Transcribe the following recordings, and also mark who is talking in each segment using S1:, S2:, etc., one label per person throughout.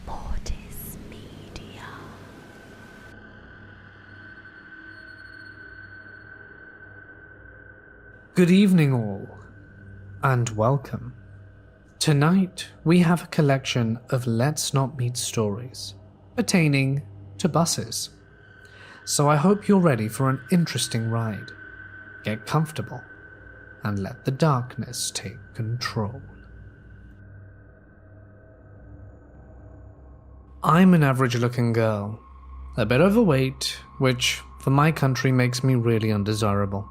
S1: Portis Media.
S2: Good evening all, and welcome. Tonight we have a collection of Let's Not Meet stories pertaining to buses. So I hope you're ready for an interesting ride. Get comfortable and let the darkness take control. I'm an average-looking girl, a bit overweight, which for my country makes me really undesirable.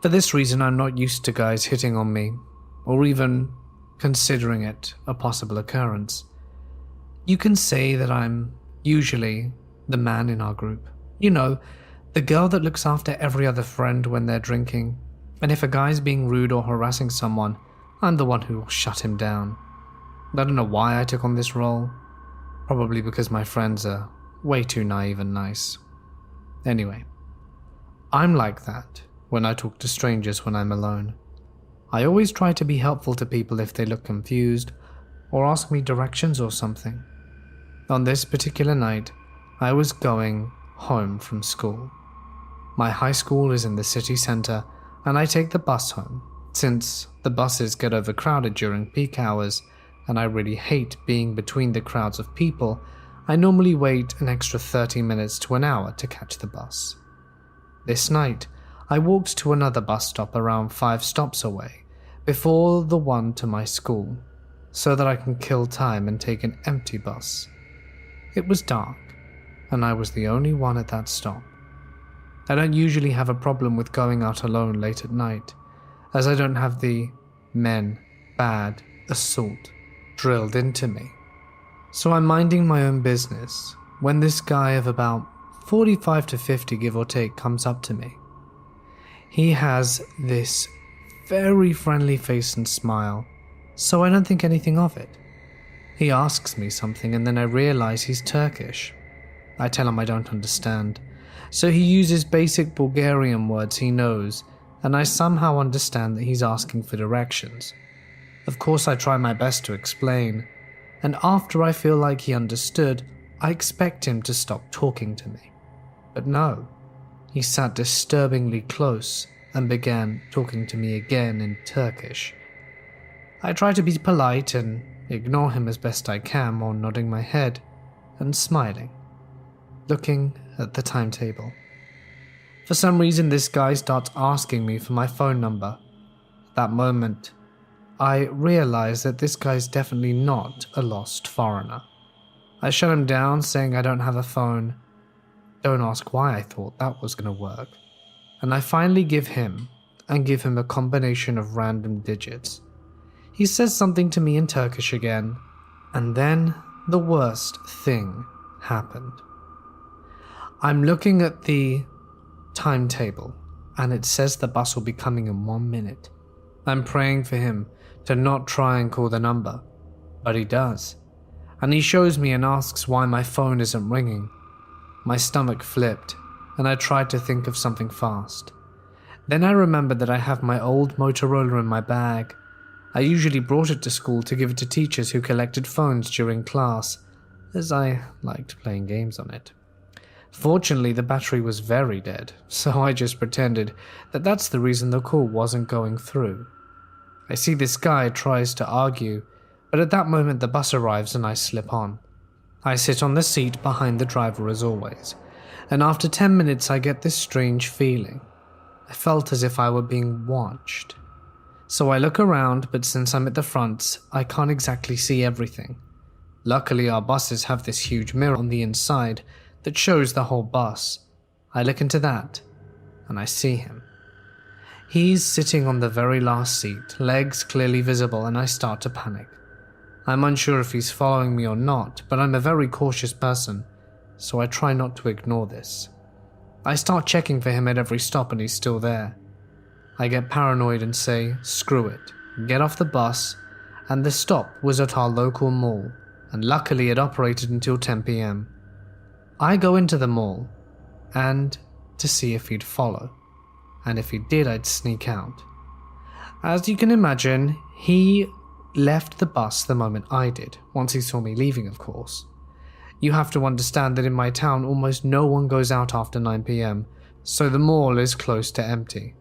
S2: For this reason, I'm not used to guys hitting on me, or even considering it a possible occurrence. You can say that I'm usually the man in our group. You know, the girl that looks after every other friend when they're drinking, and if a guy's being rude or harassing someone, I'm the one who will shut him down. I don't know why I took on this role. Probably because my friends are way too naive and nice. Anyway, I'm like that when I talk to strangers when I'm alone. I always try to be helpful to people if they look confused or ask me directions or something. On this particular night, I was going home from school. My high school is in the city center and I take the bus home, since the buses get overcrowded during peak hours and I really hate being between the crowds of people. I normally wait an extra 30 minutes to an hour to catch the bus. This night, I walked to another bus stop around 5 stops away, before the one to my school, so that I can kill time and take an empty bus. It was dark, and I was the only one at that stop. I don't usually have a problem with going out alone late at night, as I don't have the bad assault drilled into me. So I'm minding my own business when this guy of about 45 to 50 give or take comes up to me. He has this very friendly face and smile, so I don't think anything of it. He asks me something and then I realize he's Turkish. I tell him I don't understand, so he uses basic Bulgarian words he knows, and I somehow understand that he's asking for directions. Of course I try my best to explain, and after I feel like he understood, I expect him to stop talking to me. But no, he sat disturbingly close and began talking to me again in Turkish. I try to be polite and ignore him as best I can while nodding my head and smiling, looking at the timetable. For some reason this guy starts asking me for my phone number. At that moment, I realize that this guy's definitely not a lost foreigner. I shut him down, saying I don't have a phone. Don't ask why I thought that was going to work. And I finally give him a combination of random digits. He says something to me in Turkish again, and then the worst thing happened. I'm looking at the timetable, and it says the bus will be coming in 1 minute. I'm praying for him to not try and call the number, but he does, and he shows me and asks why my phone isn't ringing. My stomach flipped, and I tried to think of something fast. Then I remembered that I have my old Motorola in my bag. I usually brought it to school to give it to teachers who collected phones during class, as I liked playing games on it. Fortunately, the battery was very dead, so I just pretended that that's the reason the call wasn't going through. I see this guy tries to argue, but at that moment the bus arrives and I slip on. I sit on the seat behind the driver as always, and after 10 minutes I get this strange feeling. I felt as if I were being watched. So I look around, but since I'm at the front, I can't exactly see everything. Luckily our buses have this huge mirror on the inside that shows the whole bus. I look into that, and I see him. He's sitting on the very last seat, legs clearly visible, and I start to panic. I'm unsure if he's following me or not, but I'm a very cautious person, so I try not to ignore this. I start checking for him at every stop and he's still there. I get paranoid and say, screw it, get off the bus, and the stop was at our local mall, and luckily it operated until 10 p.m. I go into the mall, and to see if he'd follow, and if he did I'd sneak out. As you can imagine, he left the bus the moment I did, once he saw me leaving, of course. You have to understand that in my town almost no one goes out after 9 p.m, so the mall is close to empty.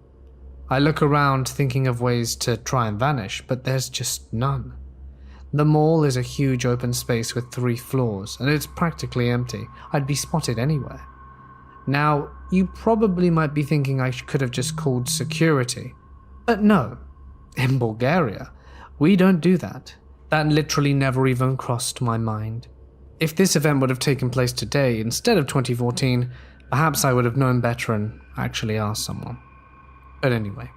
S2: I look around thinking of ways to try and vanish, but there's just none. The mall is a huge open space with 3 floors, and it's practically empty. I'd be spotted anywhere. Now, you probably might be thinking I could have just called security, but no. In Bulgaria, we don't do that. That literally never even crossed my mind. If this event would have taken place today instead of 2014, perhaps I would have known better and actually asked someone. But anyway,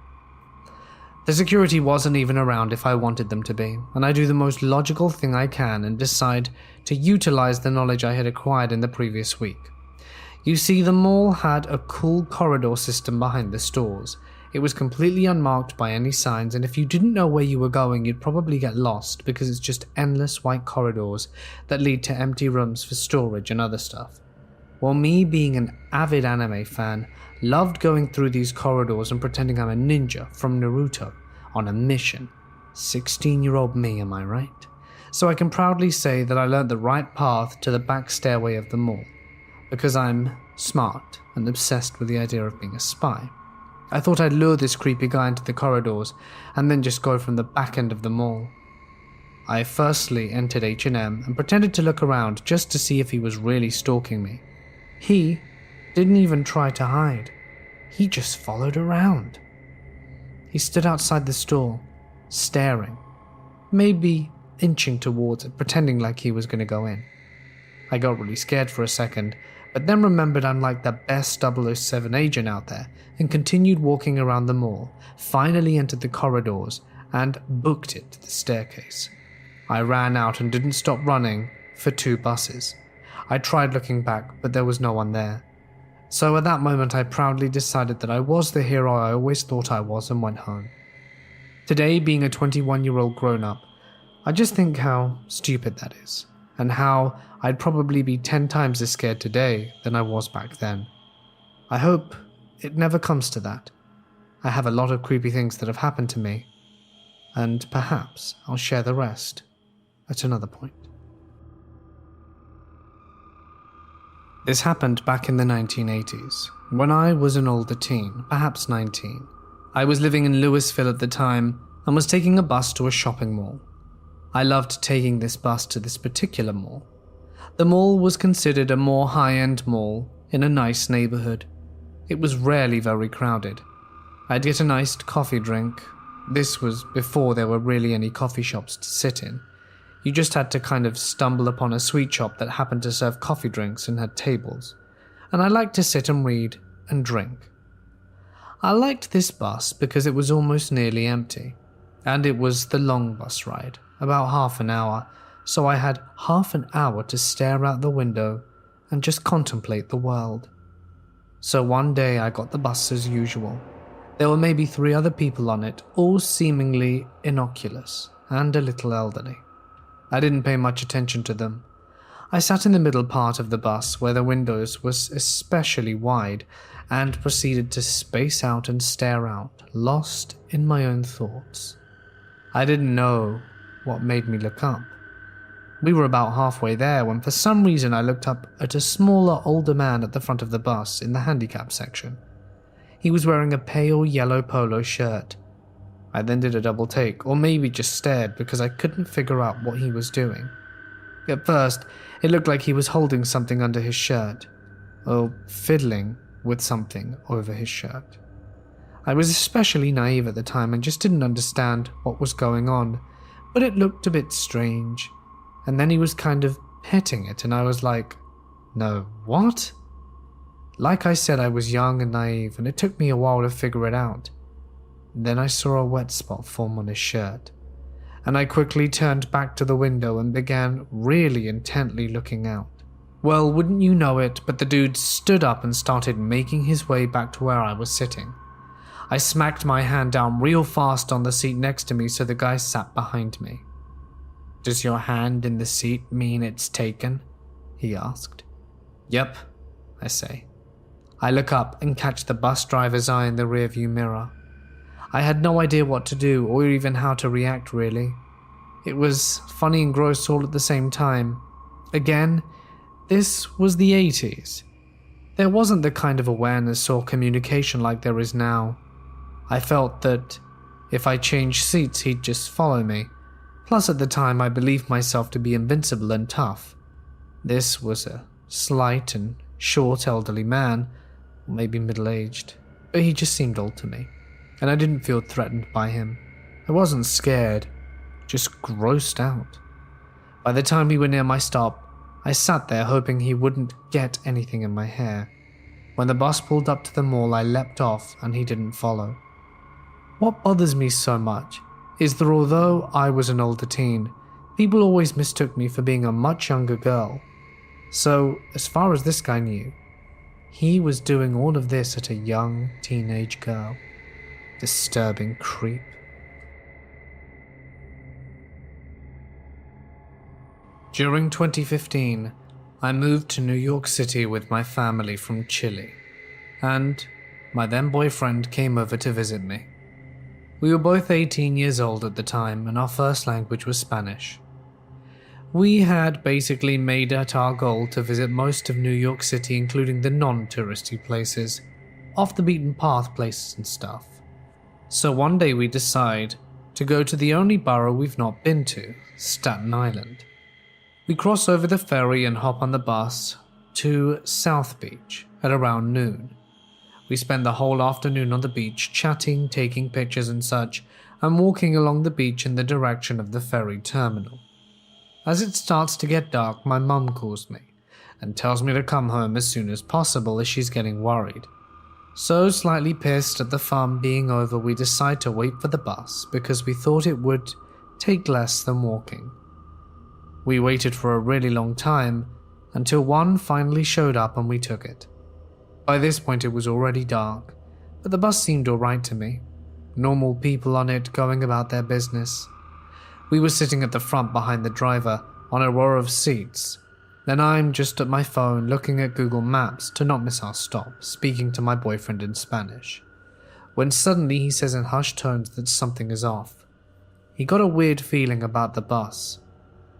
S2: the security wasn't even around if I wanted them to be, and I do the most logical thing I can and decide to utilize the knowledge I had acquired in the previous week. You see, the mall had a cool corridor system behind the stores. It was completely unmarked by any signs, and if you didn't know where you were going, you'd probably get lost because it's just endless white corridors that lead to empty rooms for storage and other stuff. Well, me being an avid anime fan, loved going through these corridors and pretending I'm a ninja from Naruto on a mission. 16-year-old me, am I right? So I can proudly say that I learned the right path to the back stairway of the mall, because I'm smart and obsessed with the idea of being a spy. I thought I'd lure this creepy guy into the corridors and then just go from the back end of the mall. I firstly entered H&M and pretended to look around just to see if he was really stalking me. He didn't even try to hide. He just followed around. He stood outside the store, staring, maybe inching towards it, pretending like he was going to go in. I got really scared for a second, but then remembered I'm like the best 007 agent out there and continued walking around the mall, finally entered the corridors and booked it to the staircase. I ran out and didn't stop running for 2 buses. I tried looking back, but there was no one there. So at that moment I proudly decided that I was the hero I always thought I was and went home. Today, being a 21-year-old grown-up, I just think how stupid that is, and how I'd probably be 10 times as scared today than I was back then. I hope it never comes to that. I have a lot of creepy things that have happened to me, and perhaps I'll share the rest at another point. This happened back in the 1980s, when I was an older teen, perhaps 19. I was living in Louisville at the time and was taking a bus to a shopping mall. I loved taking this bus to this particular mall. The mall was considered a more high-end mall in a nice neighborhood. It was rarely very crowded. I'd get an iced coffee drink. This was before there were really any coffee shops to sit in. You just had to kind of stumble upon a sweet shop that happened to serve coffee drinks and had tables. And I liked to sit and read and drink. I liked this bus because it was almost nearly empty. And it was the long bus ride, about half an hour, so I had half an hour to stare out the window and just contemplate the world. So one day I got the bus as usual. There were maybe 3 other people on it, all seemingly innocuous and a little elderly. I didn't pay much attention to them. I sat in the middle part of the bus where the windows were especially wide and proceeded to space out and stare out, lost in my own thoughts. I didn't know what made me look up. We were about halfway there when for some reason I looked up at a smaller, older man at the front of the bus in the handicap section. He was wearing a pale yellow polo shirt. I then did a double take, or maybe just stared because I couldn't figure out what he was doing. At first, it looked like he was holding something under his shirt, or fiddling with something over his shirt. I was especially naive at the time and just didn't understand what was going on, but it looked a bit strange. And then he was kind of petting it, and I was like, no, what? Like I said, I was young and naive, and it took me a while to figure it out. Then I saw a wet spot form on his shirt, and I quickly turned back to the window and began really intently looking out. Well, wouldn't you know it, but the dude stood up and started making his way back to where I was sitting. I smacked my hand down real fast on the seat next to me so the guy sat behind me. "Does your hand in the seat mean it's taken?" he asked. "Yep," I say. I look up and catch the bus driver's eye in the rearview mirror. I had no idea what to do or even how to react really. It was funny and gross all at the same time. Again, this was the 80s. There wasn't the kind of awareness or communication like there is now. I felt that if I changed seats, he'd just follow me. Plus, at the time, I believed myself to be invincible and tough. This was a slight and short elderly man, or maybe middle-aged, but he just seemed old to me, and I didn't feel threatened by him. I wasn't scared, just grossed out. By the time we were near my stop, I sat there hoping he wouldn't get anything in my hair. When the bus pulled up to the mall, I leapt off and he didn't follow. What bothers me so much is that although I was an older teen, people always mistook me for being a much younger girl. So, as far as this guy knew, he was doing all of this at a young teenage girl. Disturbing creep. During 2015, I moved to New York City with my family from Chile, and my then boyfriend came over to visit me. We were both 18 years old at the time, and our first language was Spanish. We had basically made it our goal to visit most of New York City, including the non-touristy places, off the beaten path places and stuff. So one day we decide to go to the only borough we've not been to, Staten Island. We cross over the ferry and hop on the bus to South Beach at around noon. We spend the whole afternoon on the beach chatting, taking pictures and such, and walking along the beach in the direction of the ferry terminal. As it starts to get dark, my mum calls me and tells me to come home as soon as possible as she's getting worried. So, slightly pissed at the fun being over, we decide to wait for the bus because we thought it would take less than walking. We waited for a really long time until one finally showed up and we took it. By this point it was already dark, but the bus seemed alright to me. Normal people on it going about their business. We were sitting at the front behind the driver on a row of seats. Then I'm just at my phone looking at Google Maps to not miss our stop, speaking to my boyfriend in Spanish. When suddenly he says in hushed tones that something is off. He got a weird feeling about the bus.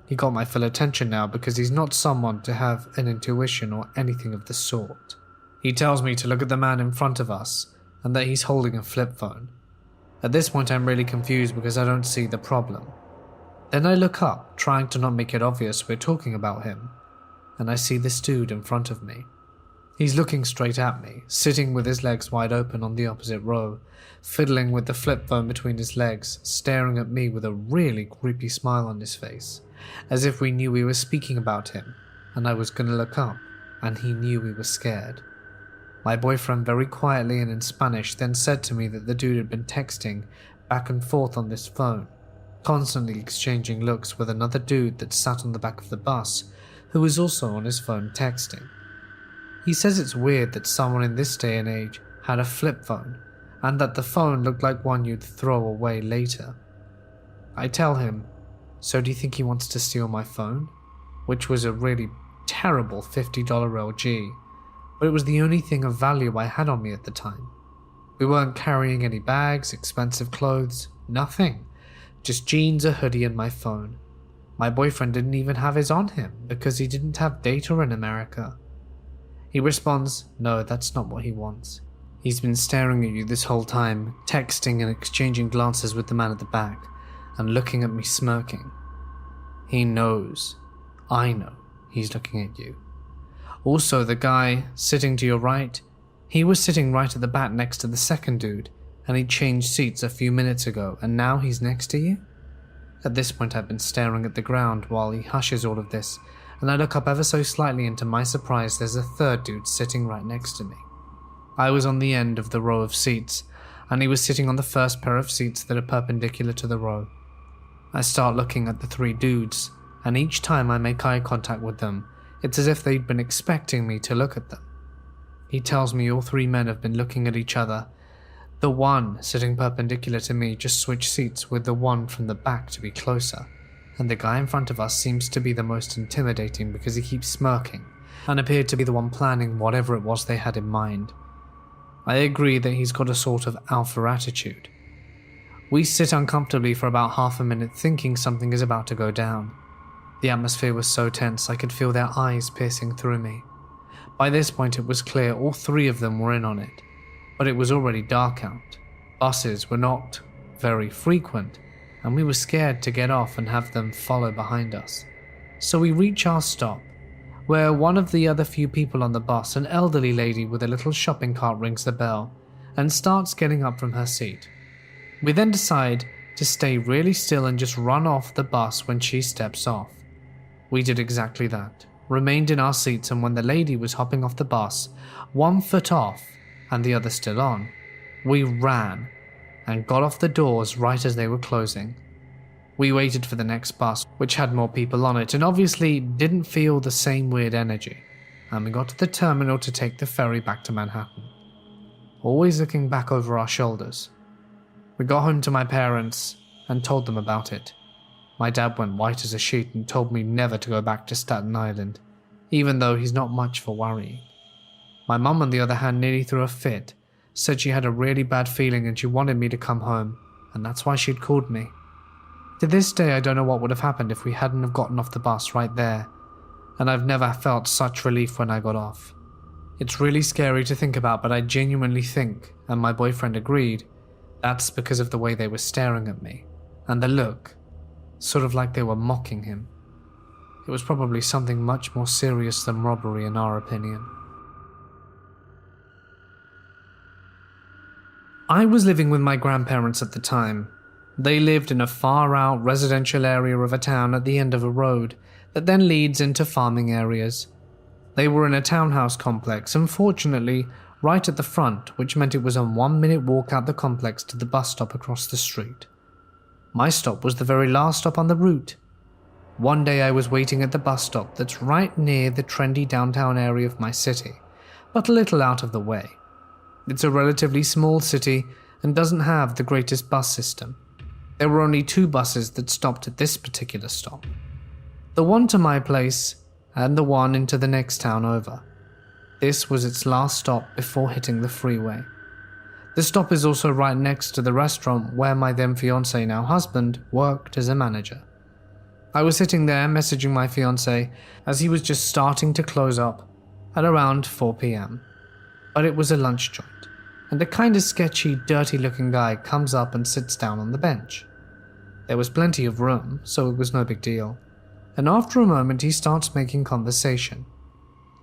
S2: He got my full attention now because he's not someone to have an intuition or anything of the sort. He tells me to look at the man in front of us and that he's holding a flip phone. At this point I'm really confused because I don't see the problem. Then I look up, trying to not make it obvious we're talking about him, and I see this dude in front of me. He's looking straight at me, sitting with his legs wide open on the opposite row, fiddling with the flip phone between his legs, staring at me with a really creepy smile on his face, as if we knew we were speaking about him, and I was gonna look up, and he knew we were scared. My boyfriend very quietly and in Spanish then said to me that the dude had been texting back and forth on this phone, constantly exchanging looks with another dude that sat on the back of the bus, who was also on his phone texting. He says it's weird that someone in this day and age had a flip phone, and that the phone looked like one you'd throw away later. I tell him, so do you think he wants to steal my phone? Which was a really terrible $50 LG, but it was the only thing of value I had on me at the time. We weren't carrying any bags, expensive clothes, nothing. Just jeans, a hoodie, and my phone. My boyfriend didn't even have his on him because he didn't have data in America. He responds, no, that's not what he wants. He's been staring at you this whole time, texting and exchanging glances with the man at the back, and looking at me smirking. He knows. I know he's looking at you. Also, the guy sitting to your right, he was sitting right at the back next to the second dude, and he changed seats a few minutes ago, and now he's next to you? At this point I've been staring at the ground while he hushes all of this, and I look up ever so slightly, and to my surprise there's a third dude sitting right next to me. I was on the end of the row of seats, and he was sitting on the first pair of seats that are perpendicular to the row. I start looking at the three dudes, and each time I make eye contact with them, it's as if they'd been expecting me to look at them. He tells me all three men have been looking at each other. The one sitting perpendicular to me just switched seats with the one from the back to be closer, and the guy in front of us seems to be the most intimidating because he keeps smirking and appeared to be the one planning whatever it was they had in mind. I agree that he's got a sort of alpha attitude. We sit uncomfortably for about half a minute thinking something is about to go down. The atmosphere was so tense I could feel their eyes piercing through me. By this point it was clear all three of them were in on it, but it was already dark out. Buses were not very frequent, and we were scared to get off and have them follow behind us. So we reach our stop, where one of the other few people on the bus, an elderly lady with a little shopping cart, rings the bell and starts getting up from her seat. We then decide to stay really still and just run off the bus when she steps off. We did exactly that, remained in our seats, and when the lady was hopping off the bus, 1 foot off and the other still on, we ran and got off the doors right as they were closing. We waited for the next bus, which had more people on it and obviously didn't feel the same weird energy, and we got to the terminal to take the ferry back to Manhattan, always looking back over our shoulders. We got home to my parents and told them about it. My dad went white as a sheet and told me never to go back to Staten Island, even though he's not much for worrying. My mum, on the other hand, nearly threw a fit, said she had a really bad feeling and she wanted me to come home, and that's why she'd called me. To this day, I don't know what would have happened if we hadn't have gotten off the bus right there, and I've never felt such relief when I got off. It's really scary to think about, but I genuinely think, and my boyfriend agreed, that's because of the way they were staring at me, and the look, sort of like they were mocking him. It was probably something much more serious than robbery in our opinion. I was living with my grandparents at the time. They lived in a far-out residential area of a town at the end of a road that then leads into farming areas. They were in a townhouse complex, unfortunately, right at the front, which meant it was a 1-minute walk out the complex to the bus stop across the street. My stop was the very last stop on the route. One day I was waiting at the bus stop that's right near the trendy downtown area of my city, but a little out of the way. It's a relatively small city and doesn't have the greatest bus system. There were only 2 buses that stopped at this particular stop. The one to my place and the one into the next town over. This was its last stop before hitting the freeway. The stop is also right next to the restaurant where my then fiancé, now husband, worked as a manager. I was sitting there messaging my fiancé as he was just starting to close up at around 4 p.m. But it was a lunch joint, and a kind of sketchy, dirty-looking guy comes up and sits down on the bench. There was plenty of room, so it was no big deal, and after a moment he starts making conversation.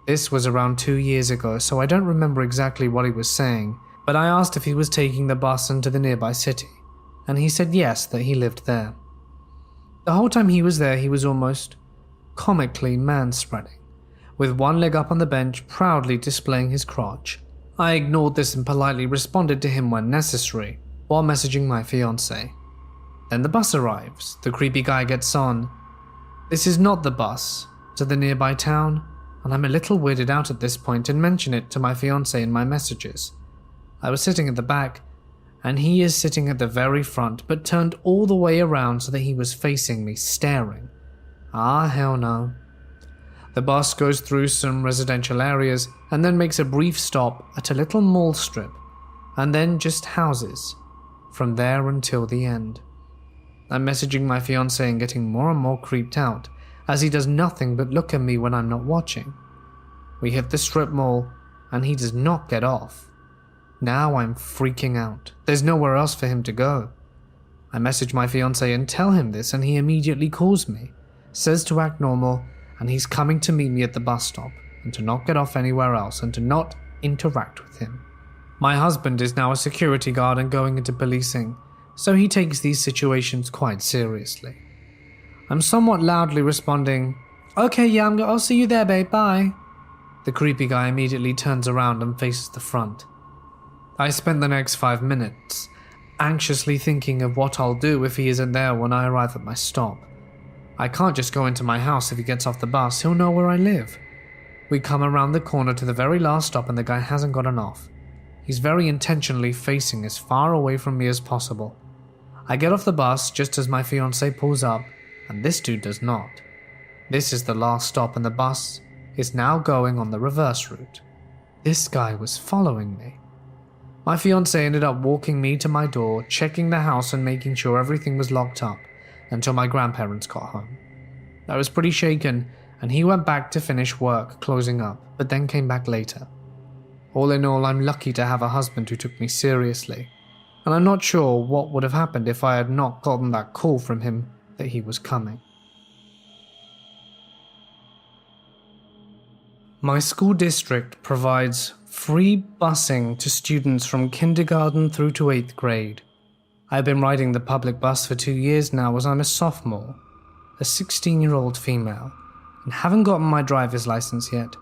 S2: This was around 2 years ago, so I don't remember exactly what he was saying, but I asked if he was taking the bus into the nearby city, and he said yes, that he lived there. The whole time he was there, he was almost comically manspreading, with one leg up on the bench, proudly displaying his crotch. I ignored this and politely responded to him when necessary, while messaging my fiancé. Then the bus arrives, the creepy guy gets on. This is not the bus to the nearby town, and I'm a little weirded out at this point and mention it to my fiancé in my messages. I was sitting at the back, and he is sitting at the very front, but turned all the way around so that he was facing me, staring. Ah, hell no. The bus goes through some residential areas and then makes a brief stop at a little mall strip, and then just houses, from there until the end. I'm messaging my fiancé and getting more and more creeped out, as he does nothing but look at me when I'm not watching. We hit the strip mall, and he does not get off. Now I'm freaking out. There's nowhere else for him to go. I message my fiancé and tell him this, and he immediately calls me, says to act normal, and he's coming to meet me at the bus stop, and to not get off anywhere else, and to not interact with him. My husband is now a security guard and going into policing, so he takes these situations quite seriously. I'm somewhat loudly responding, "Okay, yeah, I'll see you there, babe, bye." The creepy guy immediately turns around and faces the front. I spent the next 5 minutes anxiously thinking of what I'll do if he isn't there when I arrive at my stop. I can't just go into my house if he gets off the bus, he'll know where I live. We come around the corner to the very last stop and the guy hasn't gotten off. He's very intentionally facing as far away from me as possible. I get off the bus just as my fiancé pulls up, and this dude does not. This is the last stop and the bus is now going on the reverse route. This guy was following me. My fiancé ended up walking me to my door, checking the house and making sure everything was locked up until my grandparents got home. I was pretty shaken, and he went back to finish work closing up, but then came back later. All in all, I'm lucky to have a husband who took me seriously, and I'm not sure what would have happened if I had not gotten that call from him that he was coming. My school district provides free busing to students from kindergarten through to 8th grade. I've been riding the public bus for 2 years now as I'm a sophomore, a 16-year-old female, and haven't gotten my driver's license yet.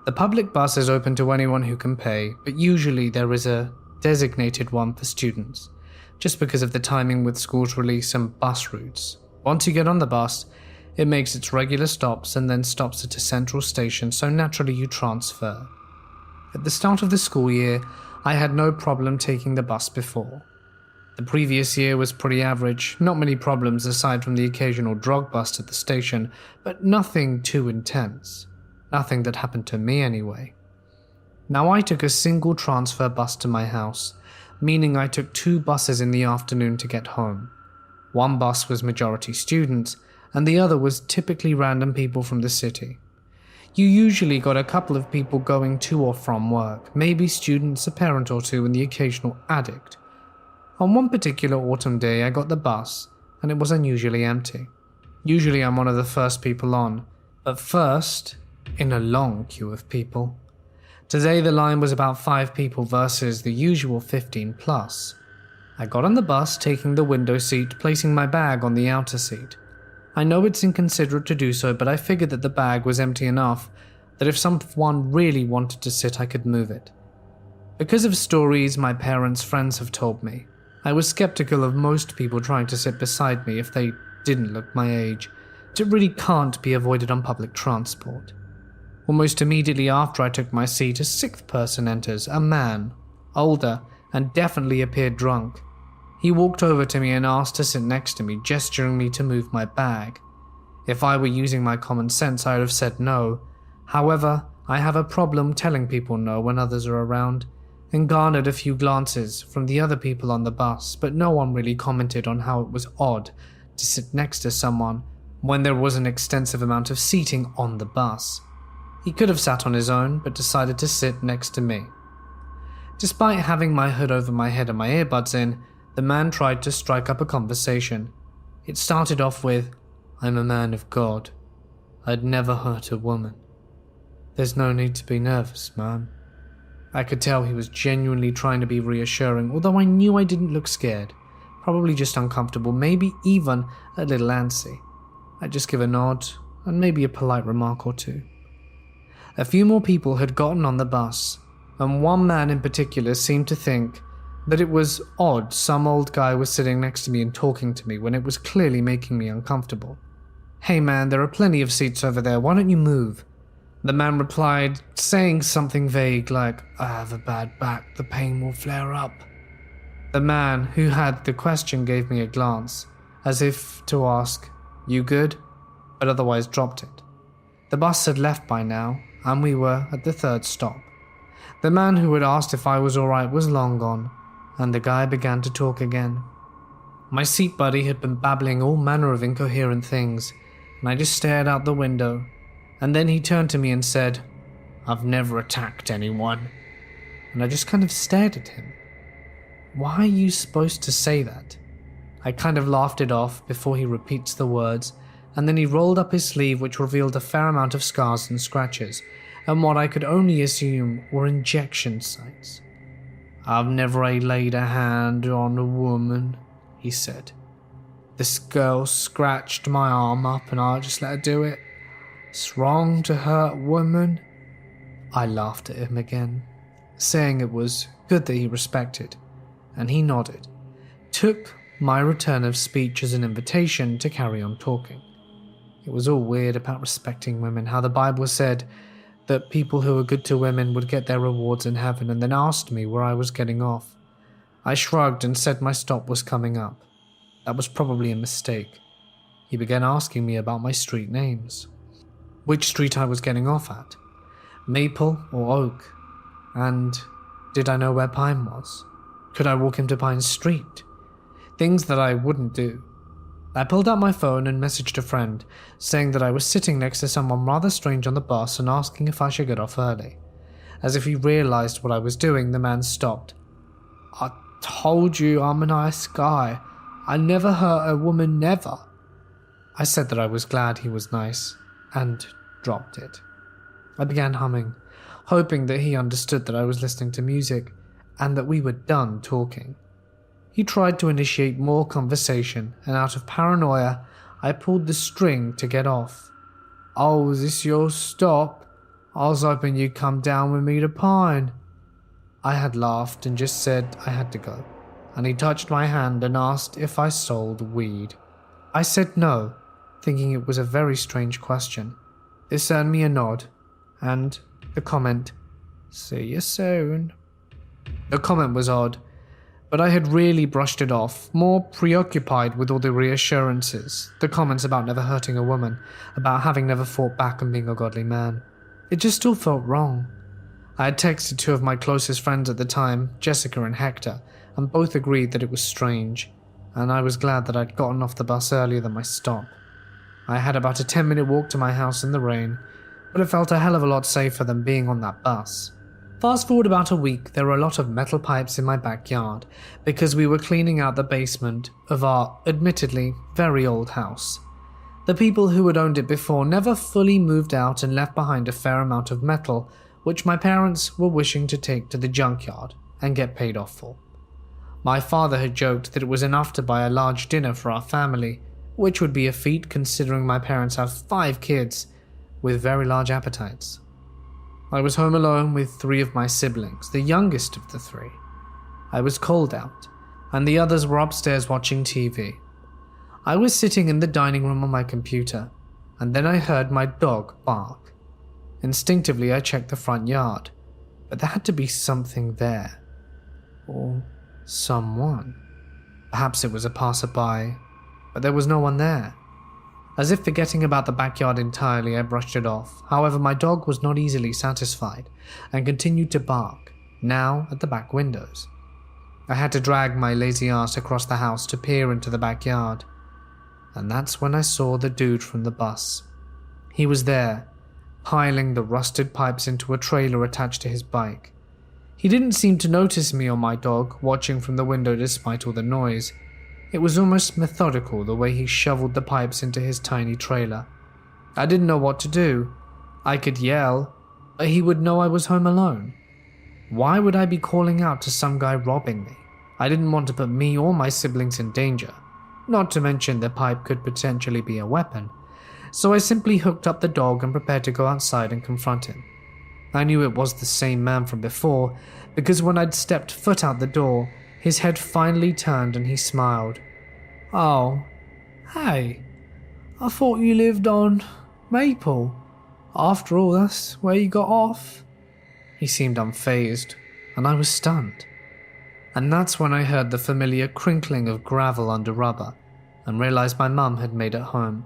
S2: The public bus is open to anyone who can pay, but usually there is a designated one for students, just because of the timing with school's release and bus routes. Once you get on the bus, it makes its regular stops and then stops at a central station, so naturally you transfer. At the start of the school year, I had no problem taking the bus before. The previous year was pretty average, not many problems aside from the occasional drug bust at the station, but nothing too intense. Nothing that happened to me anyway. Now I took a single transfer bus to my house, meaning I took 2 buses in the afternoon to get home. One bus was majority students, and the other was typically random people from the city. You usually got a couple of people going to or from work, maybe students, a parent or two, and the occasional addict. On one particular autumn day, I got the bus, and it was unusually empty. Usually I'm one of the first people on, but first in a long queue of people. Today the line was about 5 people versus the usual 15 plus. I got on the bus, taking the window seat, placing my bag on the outer seat. I know it's inconsiderate to do so, but I figured that the bag was empty enough that if someone really wanted to sit, I could move it. Because of stories my parents' friends have told me, I was skeptical of most people trying to sit beside me if they didn't look my age. It really can't be avoided on public transport. Almost immediately after I took my seat, a 6th person enters, a man, older, and definitely appeared drunk. He walked over to me and asked to sit next to me, gesturing me to move my bag. If I were using my common sense, I would have said no. However, I have a problem telling people no when others are around, and garnered a few glances from the other people on the bus, but no one really commented on how it was odd to sit next to someone when there was an extensive amount of seating on the bus. He could have sat on his own, but decided to sit next to me. Despite having my hood over my head and my earbuds in, the man tried to strike up a conversation. It started off with, "I'm a man of God. I'd never hurt a woman. There's no need to be nervous, man." I could tell he was genuinely trying to be reassuring, although I knew I didn't look scared. Probably just uncomfortable, maybe even a little antsy. I'd just give a nod, and maybe a polite remark or two. A few more people had gotten on the bus, and one man in particular seemed to think that it was odd some old guy was sitting next to me and talking to me when it was clearly making me uncomfortable. "Hey man, there are plenty of seats over there, why don't you move?" The man replied, saying something vague like, "I have a bad back, the pain will flare up." The man who had the question gave me a glance, as if to ask, "You good?" but otherwise dropped it. The bus had left by now, and we were at the 3rd stop. The man who had asked if I was alright was long gone, and the guy began to talk again. My seat buddy had been babbling all manner of incoherent things, and I just stared out the window, and then he turned to me and said, "I've never attacked anyone," and I just kind of stared at him. Why are you supposed to say that? I kind of laughed it off before he repeats the words, and then he rolled up his sleeve, which revealed a fair amount of scars and scratches, and what I could only assume were injection sites. "I've never laid a hand on a woman," he said. "This girl scratched my arm up and I just let her do it. It's wrong to hurt women." I laughed at him again, saying it was good that he respected, and he nodded, took my return of speech as an invitation to carry on talking. It was all weird about respecting women, how the Bible said that people who were good to women would get their rewards in heaven, and then asked me where I was getting off. I shrugged and said my stop was coming up. That was probably a mistake. He began asking me about my street names, which street I was getting off at, Maple or Oak, and Did I know where Pine was? Could I walk him to Pine Street? Things that I wouldn't do. I pulled out my phone and messaged a friend, saying that I was sitting next to someone rather strange on the bus and asking if I should get off early. As if he realized what I was doing, the man stopped. "I told you I'm a nice guy. I never hurt a woman, never." I said that I was glad he was nice, and dropped it. I began humming, hoping that he understood that I was listening to music, and that we were done talking. He tried to initiate more conversation, and out of paranoia, I pulled the string to get off. "Oh, is this your stop? I was hoping you'd come down with me to Pine." I had laughed and just said I had to go, and he touched my hand and asked if I sold weed. I said no, thinking it was a very strange question. This earned me a nod, and the comment, "See you soon." The comment was odd, but I had really brushed it off, more preoccupied with all the reassurances, the comments about never hurting a woman, about having never fought back and being a godly man. It just still felt wrong. I had texted two of my closest friends at the time, Jessica and Hector, and both agreed that it was strange, and I was glad that I'd gotten off the bus earlier than my stop. I had about a 10-minute walk to my house in the rain, but it felt a hell of a lot safer than being on that bus. Fast forward about a week, there were a lot of metal pipes in my backyard because we were cleaning out the basement of our, admittedly, very old house. The people who had owned it before never fully moved out and left behind a fair amount of metal, which my parents were wishing to take to the junkyard and get paid off for. My father had joked that it was enough to buy a large dinner for our family, which would be a feat considering my parents have 5 kids with very large appetites. I was home alone with 3 of my siblings, the youngest of the 3. I was cold out, and the others were upstairs watching TV. I was sitting in the dining room on my computer, and then I heard my dog bark. Instinctively, I checked the front yard, but there had to be something there. Or someone. Perhaps it was a passerby, but there was no one there. As if forgetting about the backyard entirely, I brushed it off. However, my dog was not easily satisfied and continued to bark, now at the back windows. I had to drag my lazy ass across the house to peer into the backyard, and that's when I saw the dude from the bus. He was there, piling the rusted pipes into a trailer attached to his bike. He didn't seem to notice me or my dog watching from the window despite all the noise. It was almost methodical the way he shoveled the pipes into his tiny trailer. I didn't know what to do. I could yell, but he would know I was home alone. Why would I be calling out to some guy robbing me? I didn't want to put me or my siblings in danger, not to mention the pipe could potentially be a weapon. So I simply hooked up the dog and prepared to go outside and confront him. I knew it was the same man from before, because when I'd stepped foot out the door, his head finally turned and he smiled. "Oh, hey, I thought you lived on Maple. After all, that's where you got off." He seemed unfazed, and I was stunned. And that's when I heard the familiar crinkling of gravel under rubber, and realized my mum had made it home.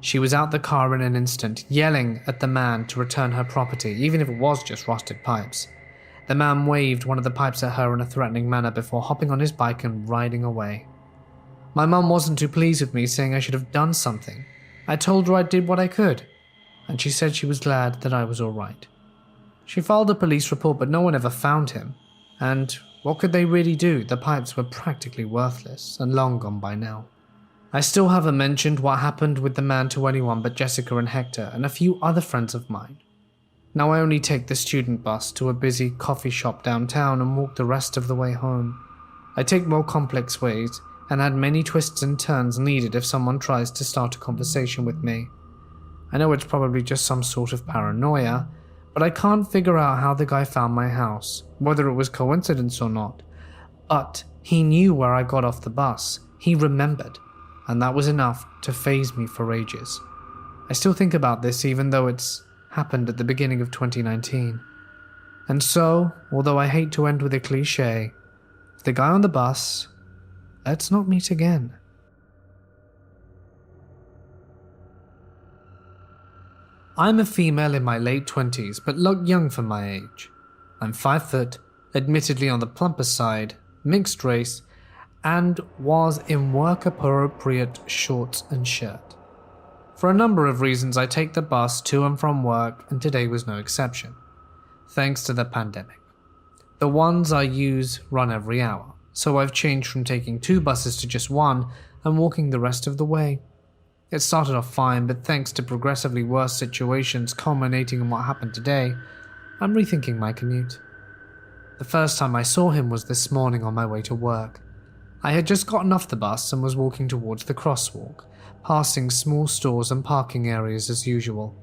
S2: She was out the car in an instant, yelling at the man to return her property, even if it was just rusted pipes. The man waved one of the pipes at her in a threatening manner before hopping on his bike and riding away. My mum wasn't too pleased with me, saying I should have done something. I told her I did what I could, and she said she was glad that I was alright. She filed a police report, but no one ever found him, and what could they really do? The pipes were practically worthless and long gone by now. I still haven't mentioned what happened with the man to anyone but Jessica and Hector and a few other friends of mine. Now I only take the student bus to a busy coffee shop downtown and walk the rest of the way home. I take more complex ways and add many twists and turns needed if someone tries to start a conversation with me. I know it's probably just some sort of paranoia, but I can't figure out how the guy found my house, whether it was coincidence or not. But he knew where I got off the bus. He remembered, and that was enough to faze me for ages. I still think about this even though it's happened at the beginning of 2019. And so, although I hate to end with a cliche, the guy on the bus, let's not meet again. I'm a female in my late 20s, but look young for my age. I'm 5 foot admittedly on the plumper side, mixed race, and was in work-appropriate shorts and shirt. For a number of reasons, I take the bus to and from work, and today was no exception, thanks to the pandemic. The ones I use run every hour, so I've changed from taking 2 buses to just one and walking the rest of the way. It started off fine, but thanks to progressively worse situations culminating in what happened today, I'm rethinking my commute. The first time I saw him was this morning on my way to work. I had just gotten off the bus and was walking towards the crosswalk, passing small stores and parking areas as usual.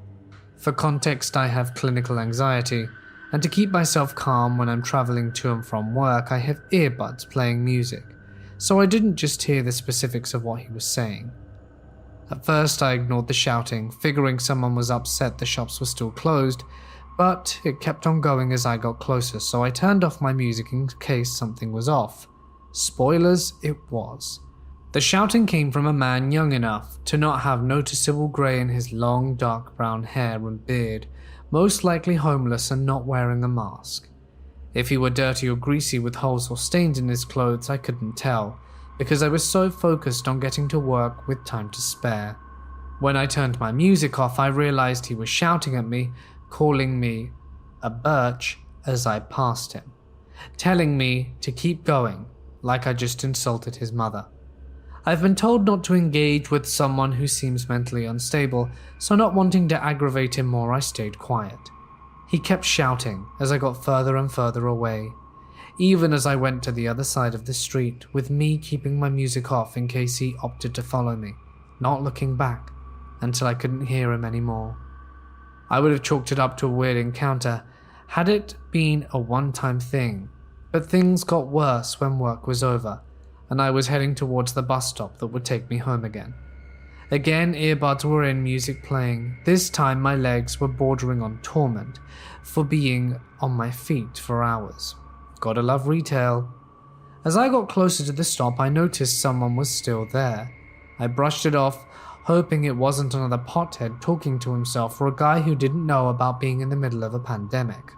S2: For context, I have clinical anxiety, and to keep myself calm when I'm traveling to and from work, I have earbuds playing music, so I didn't just hear the specifics of what he was saying. At first, I ignored the shouting, figuring someone was upset the shops were still closed, but it kept on going as I got closer, so I turned off my music in case something was off. Spoilers, it was. The shouting came from a man young enough to not have noticeable grey in his long dark brown hair and beard, most likely homeless and not wearing a mask. If he were dirty or greasy with holes or stains in his clothes, I couldn't tell, because I was so focused on getting to work with time to spare. When I turned my music off, I realized he was shouting at me, calling me a birch as I passed him, telling me to keep going, like I just insulted his mother. I've been told not to engage with someone who seems mentally unstable, so not wanting to aggravate him more, I stayed quiet. He kept shouting as I got further and further away, even as I went to the other side of the street, with me keeping my music off in case he opted to follow me, not looking back until I couldn't hear him anymore. I would have chalked it up to a weird encounter had it been a one-time thing, but things got worse when work was over, and I was heading towards the bus stop that would take me home again. Again, earbuds were in, music playing. This time my legs were bordering on torment for being on my feet for hours. Gotta love retail. As I got closer to the stop, I noticed someone was still there. I brushed it off, hoping it wasn't another pothead talking to himself or a guy who didn't know about being in the middle of a pandemic.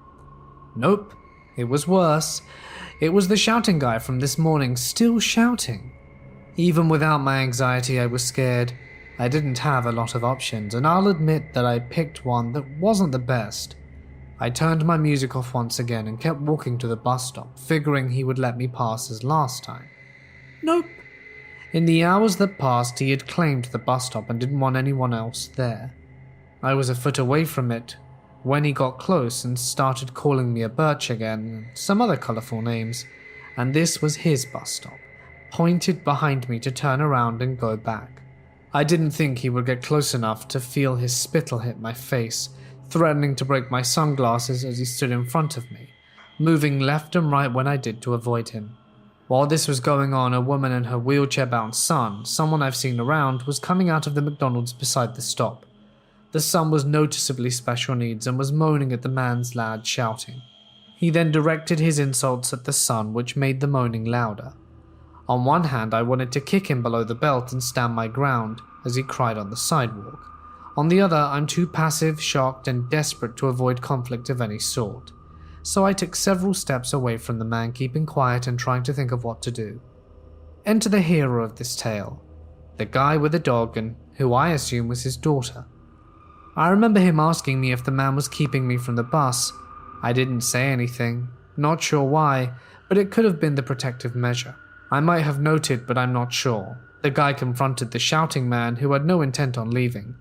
S2: Nope, it was worse. It was the shouting guy from this morning, still shouting. Even without my anxiety, I was scared. I didn't have a lot of options, and I'll admit that I picked one that wasn't the best. I turned my music off once again and kept walking to the bus stop, figuring he would let me pass as last time. Nope. In the hours that passed, he had claimed the bus stop and didn't want anyone else there. I was a foot away from it when he got close and started calling me a birch again, and some other colourful names, and this was his bus stop, pointed behind me to turn around and go back. I didn't think he would get close enough to feel his spittle hit my face, threatening to break my sunglasses as he stood in front of me, moving left and right when I did to avoid him. While this was going on, a woman and her wheelchair-bound son, someone I've seen around, was coming out of the McDonald's beside the stop. The son was noticeably special needs and was moaning at the man's loud shouting. He then directed his insults at the son, which made the moaning louder. On one hand, I wanted to kick him below the belt and stand my ground as he cried on the sidewalk. On the other, I'm too passive, shocked, and desperate to avoid conflict of any sort. So I took several steps away from the man, keeping quiet and trying to think of what to do. Enter the hero of this tale, the guy with a dog and who I assume was his daughter. I remember him asking me if the man was keeping me from the bus. I didn't say anything, not sure why, but it could have been the protective measure. I might have noted, but I'm not sure. The guy confronted the shouting man, who had no intent on leaving.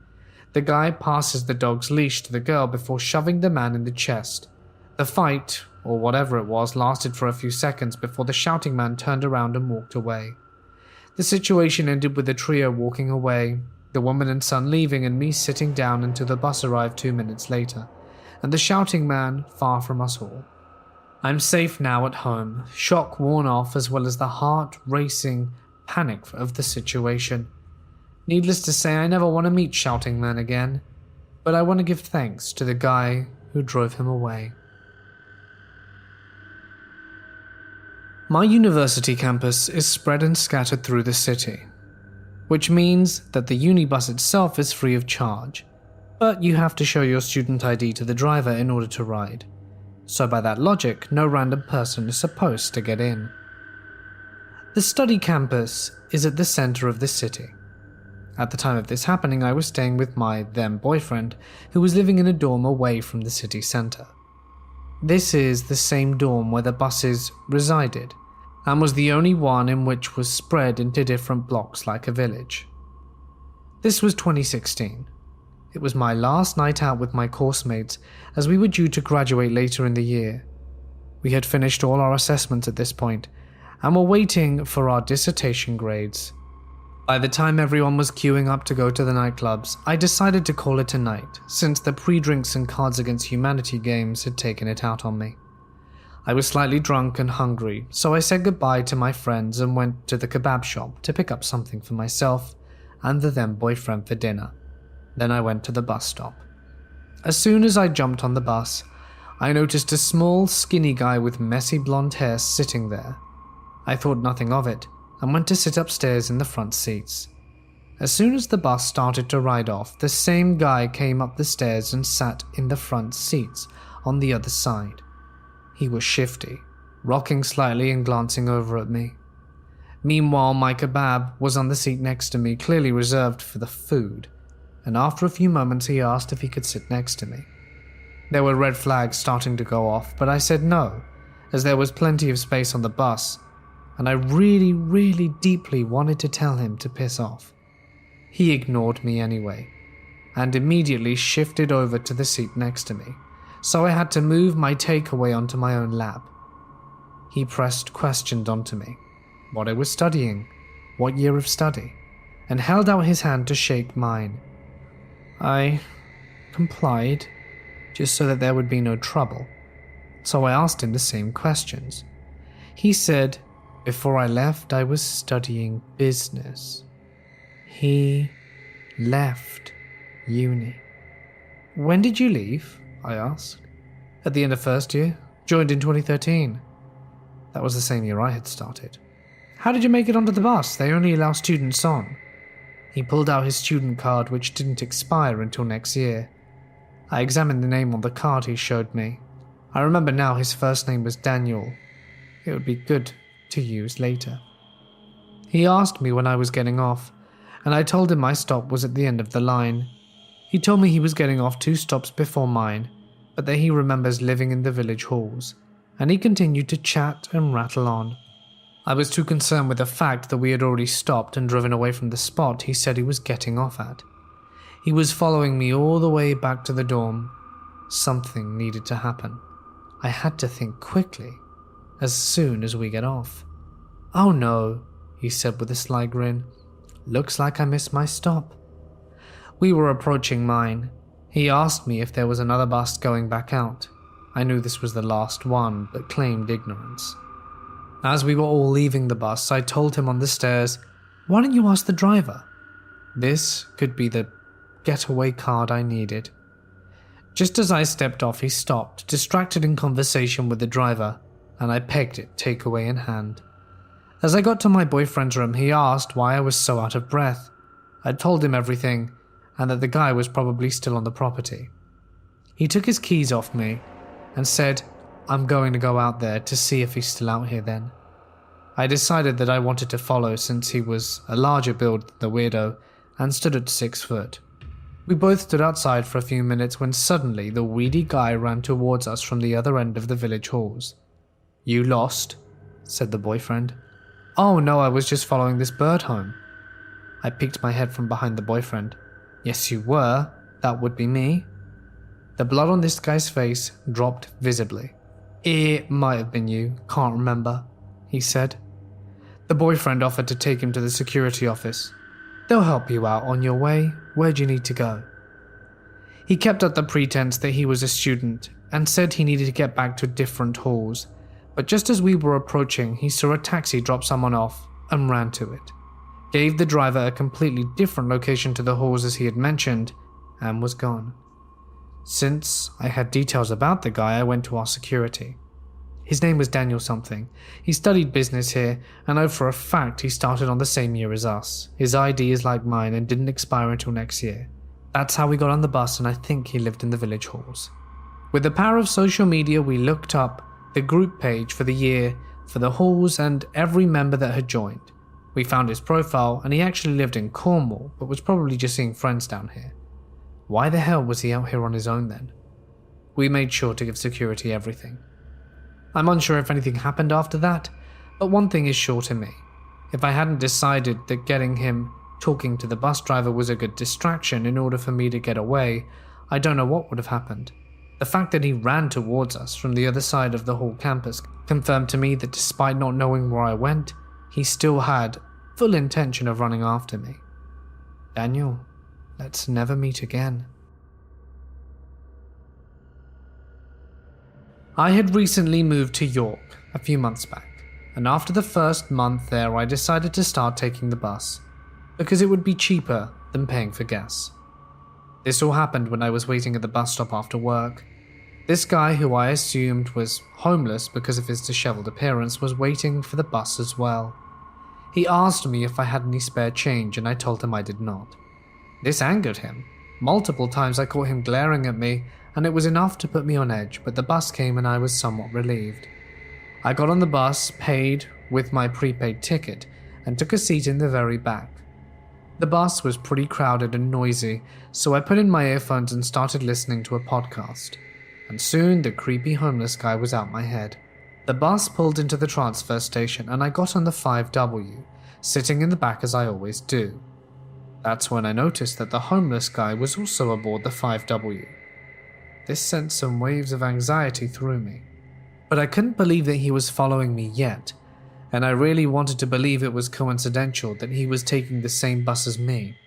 S2: The guy passes the dog's leash to the girl before shoving the man in the chest. The fight, or whatever it was, lasted for a few seconds before the shouting man turned around and walked away. The situation ended with the trio walking away, the woman and son leaving and me sitting down until the bus arrived 2 minutes later, and the shouting man far from us all. I'm safe now at home, shock worn off as well as the heart-racing panic of the situation. Needless to say, I never want to meet Shouting Man again, but I want to give thanks to the guy who drove him away. My university campus is spread and scattered through the city, which means that the uni bus itself is free of charge, but you have to show your student ID to the driver in order to ride. so by that logic, no random person is supposed to get in. The study campus is at the center of the city. At the time of this happening, I was staying with my then boyfriend, who was living in a dorm away from the city center. This is the same dorm where the buses resided, and was the only one in which was spread into different blocks like a village. This was 2016. It was my last night out with my course mates, as we were due to graduate later in the year. We had finished all our assessments at this point, and were waiting for our dissertation grades. By the time everyone was queuing up to go to the nightclubs, I decided to call it a night, since the pre-drinks and Cards Against Humanity games had taken it out on me. I was slightly drunk and hungry, so I said goodbye to my friends and went to the kebab shop to pick up something for myself and the then boyfriend for dinner. Then I went to the bus stop. As soon as I jumped on the bus, I noticed a small, skinny guy with messy blonde hair sitting there. I thought nothing of it, and went to sit upstairs in the front seats. As soon as the bus started to ride off, the same guy came up the stairs and sat in the front seats on the other side. He was shifty, rocking slightly and glancing over at me. Meanwhile, my kebab was on the seat next to me, clearly reserved for the food, and after a few moments he asked if he could sit next to me. There were red flags starting to go off, but I said no, as there was plenty of space on the bus, and I really deeply wanted to tell him to piss off. He ignored me anyway, and immediately shifted over to the seat next to me, so I had to move my takeaway onto my own lap. He pressed questions onto me, what I was studying, what year of study, and held out his hand to shake mine. I complied, just so that there would be no trouble, so I asked him the same questions. He said, before I left, I was studying business. He left uni. When did you leave? I asked. At the end of first year. Joined in 2013. That was the same year I had started. How did you make it onto the bus? They only allow students on. He pulled out his student card, which didn't expire until next year. I examined the name on the card he showed me. I remember now his first name was Daniel. It would be good to use later. He asked me when I was getting off, and I told him my stop was at the end of the line. He told me he was getting off 2 stops before mine, but that he remembers living in the village halls, and he continued to chat and rattle on. I was too concerned with the fact that we had already stopped and driven away from the spot he said he was getting off at. He was following me all the way back to the dorm. Something needed to happen. I had to think quickly, as soon as we get off. Oh no, he said with a sly grin. Looks like I missed my stop. We were approaching mine. He asked me if there was another bus going back out. I knew this was the last one, but claimed ignorance. As we were all leaving the bus, I told him on the stairs, why don't you ask the driver? This could be the getaway card I needed. Just as I stepped off, he stopped, distracted in conversation with the driver, and I pegged it, takeaway in hand. As I got to my boyfriend's room, he asked why I was so out of breath. I told him everything, and that the guy was probably still on the property. He took his keys off me and said, I'm going to go out there to see if he's still out here then. I decided that I wanted to follow since he was a larger build than the weirdo and stood at 6 foot. We both stood outside for a few minutes when suddenly the weedy guy ran towards us from the other end of the village halls. You lost? Said the boyfriend. Oh no, I was just following this bird home. I peeked my head from behind the boyfriend. Yes, you were. That would be me. The blood on this guy's face dropped visibly. It might have been you, can't remember, he said. The boyfriend offered to take him to the security office. They'll help you out on your way. Where'd you need to go? He kept up the pretense that he was a student and said he needed to get back to different halls, but just as we were approaching, he saw a taxi drop someone off and ran to it. Gave the driver a completely different location to the halls as he had mentioned, and was gone. Since I had details about the guy, I went to our security. His name was Daniel something. He studied business here, and know for a fact he started on the same year as us. His ID is like mine and didn't expire until next year. That's how we got on the bus, and I think he lived in the village halls. With the power of social media, we looked up the group page for the year for the halls and every member that had joined. We found his profile, and he actually lived in Cornwall, but was probably just seeing friends down here. Why the hell was he out here on his own then? We made sure to give security everything. I'm unsure if anything happened after that, but one thing is sure to me. If I hadn't decided that getting him talking to the bus driver was a good distraction in order for me to get away, I don't know what would have happened. The fact that he ran towards us from the other side of the whole campus confirmed to me that despite not knowing where I went, he still had full intention of running after me. Daniel, let's never meet again. I had recently moved to York a few months back, and after the first month there I decided to start taking the bus, because it would be cheaper than paying for gas. This all happened when I was waiting at the bus stop after work. This guy, who I assumed was homeless because of his disheveled appearance, was waiting for the bus as well. He asked me if I had any spare change, and I told him I did not. This angered him. Multiple times I caught him glaring at me, and it was enough to put me on edge, but the bus came and I was somewhat relieved. I got on the bus, paid with my prepaid ticket, and took a seat in the very back. The bus was pretty crowded and noisy, so I put in my earphones and started listening to a podcast. And soon the creepy homeless guy was out my head. The bus pulled into the transfer station and I got on the 5W, sitting in the back as I always do. That's when I noticed that the homeless guy was also aboard the 5W. This sent some waves of anxiety through me. But I couldn't believe that he was following me yet, and I really wanted to believe it was coincidental that he was taking the same bus as me.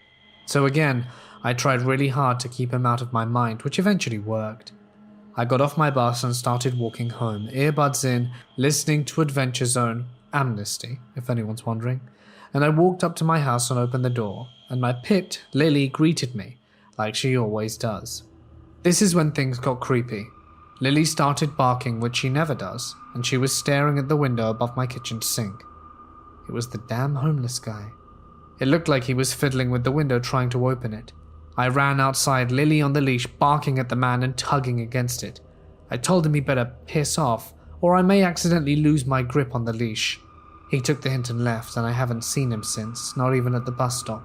S2: So again, I tried really hard to keep him out of my mind, which eventually worked. I got off my bus and started walking home, earbuds in, listening to Adventure Zone, Amnesty, if anyone's wondering, and I walked up to my house and opened the door, and my pit, Lily, greeted me, like she always does. This is when things got creepy. Lily started barking, which she never does, and she was staring at the window above my kitchen sink. It was the damn homeless guy. It looked like he was fiddling with the window trying to open it. I ran outside, Lily on the leash, barking at the man and tugging against it. I told him he better piss off, or I may accidentally lose my grip on the leash. He took the hint and left, and I haven't seen him since, not even at the bus stop.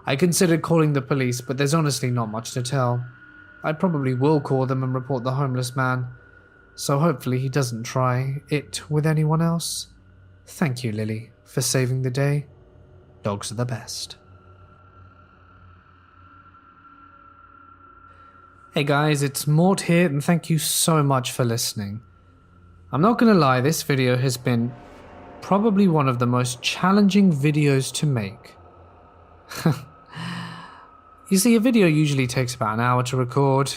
S2: I considered calling the police, but there's honestly not much to tell. I probably will call them and report the homeless man, so hopefully he doesn't try it with anyone else. Thank you, Lily, for saving the day. Dogs are the best. Hey guys, it's Mort here, and thank you so much for listening. I'm not gonna lie, this video has been probably one of the most challenging videos to make. You see, a video usually takes about an hour to record,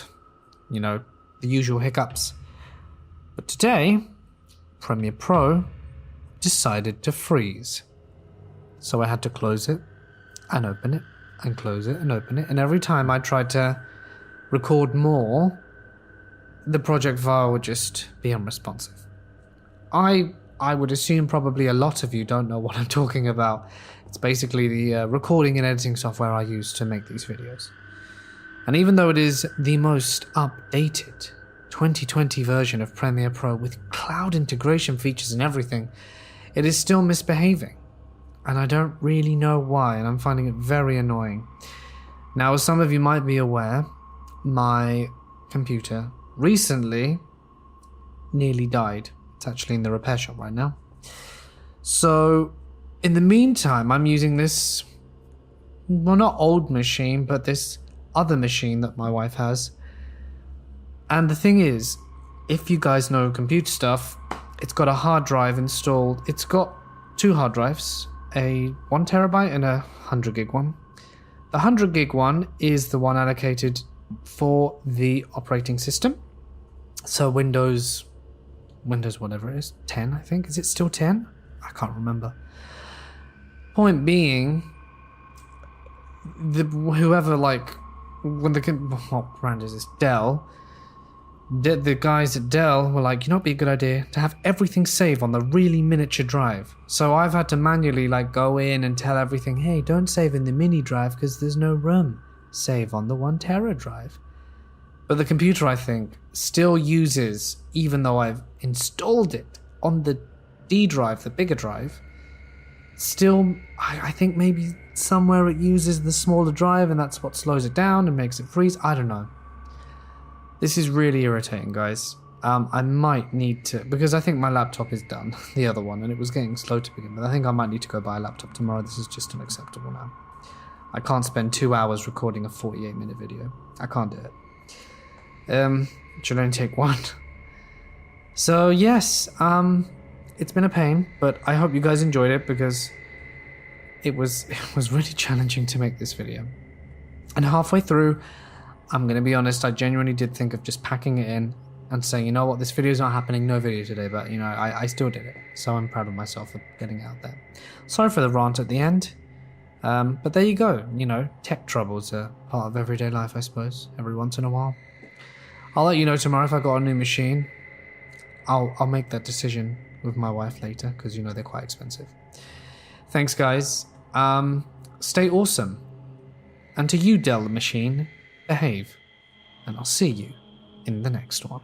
S2: the usual hiccups. But today, Premiere Pro decided to freeze. So I had to close it and open it and close it and open it, and every time I tried to record more, the project file would just be unresponsive. I would assume probably a lot of you don't know what I'm talking about. It's basically the recording and editing software I use to make these videos. And even though it is the most updated 2020 version of Premiere Pro with cloud integration features and everything, it is still misbehaving. And I don't really know why, and I'm finding it very annoying. Now, as some of you might be aware, my computer recently nearly died. It's actually in the repair shop right now. So, in the meantime, I'm using this, well, not old machine, but this other machine that my wife has. And the thing is, if you guys know computer stuff, it's got a hard drive installed. It's got two hard drives, a 1 terabyte and a 100 gig one. The 100 gig one is the one allocated for the operating system. So Windows whatever it is, 10 I think. Is it still 10? I can't remember. Point being, what brand is this? Dell. The guys at Dell were like, it'd be a good idea to have everything saved on the really miniature drive. So I've had to manually go in and tell everything, hey, don't save in the mini drive because there's no room. Save on the 1 tera drive. But the computer, I think, still uses, even though I've installed it on the D drive, the bigger drive, still, I think maybe somewhere it uses the smaller drive and that's what slows it down and makes it freeze. I don't know. This is really irritating, guys. I might need to, because I think my laptop is done, the other one, and it was getting slow to begin with. I think I might need to go buy a laptop tomorrow. This is just unacceptable now. I can't spend 2 hours recording a 48-minute video. I can't do it. It should only take one. So yes, it's been a pain, but I hope you guys enjoyed it because it was really challenging to make this video. And halfway through, I'm gonna be honest, I genuinely did think of just packing it in and saying, you know what, this video's not happening, no video today, but you know, I still did it. So I'm proud of myself for getting it out there. Sorry for the rant at the end. But there you go, you know, tech troubles are part of everyday life, I suppose, every once in a while. I'll let you know tomorrow if I got a new machine. I'll make that decision with my wife later, because you know they're quite expensive. Thanks, guys. Stay awesome. And to you, Dell Machine, behave. And I'll see you in the next one.